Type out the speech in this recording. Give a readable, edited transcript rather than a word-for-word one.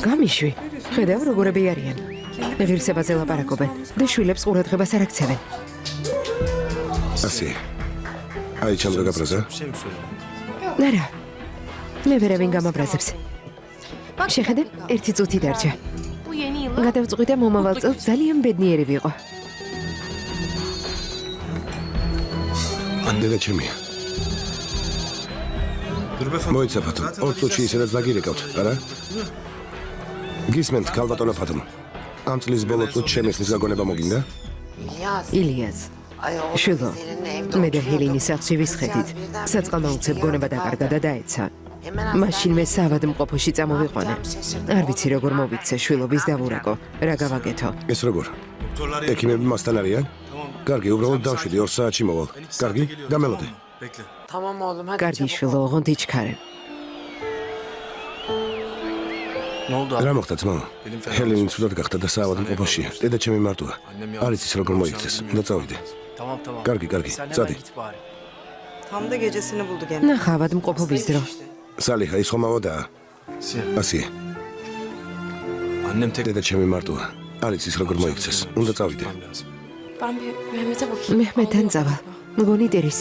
გამიშვი, ხედავ როგორები არიან. ღირსებაზე ლაპარაკობენ და შვილებს ყურადღებას არ აქცევენ. ასე. აი ჩამდა გაბრაზა. არა. მე ვერავინ გამაბრაზებს. შეხედე, ერთი წუთი დარჩა. გადავწყვიტე მომავალ წელს ძალიან ბედნიერი ვიყო. დედა ჩემია. მოიცა ფათო, 2 წუთში ისედაც დაგირეკავთ, არა? გისმენთ, ქალბატონო ფათო. ამ წლის ბოლო წუთში შემესნის გაგონება მოგინდა? ილიას. შვილო, მე და ჰელინი სახლში ვისხედით. საწყალმაუცებ გონება დაკარგა და დაეცა. მაშინ მე საავადმყოფოში წამოვიყვანე. არ ვიცი როგორ მოვიქცე შვილობის დავურაკო. რა გავაკეთო? ეს როგორ? ექიმები მასთან არიან? კარგი, უბრალოდ დავშვიდი 2 საათში მოვალ. კარგი, გამელოდე. კარგი შვილო, ოღონდ იჩქარე. რა მოხდა ძმა? ჰელენი ცუდად გახდა და საავადმყოფოშია. დედა ჩემი მარტოა. არ იცის როგორ მოიქცეს. უნდა წავიდე. კარგი, წადი. Tam da gecesini buldu gene. ნახა ავადმყოფობის დრო. სალიჰა, ის ხომ ავადაა? ასია. დედა ჩემი მარტოა. არ იცის როგორ მოიქცეს. უნდა წავიდე. მეჰმედთან წავალ. მგონი ტერის.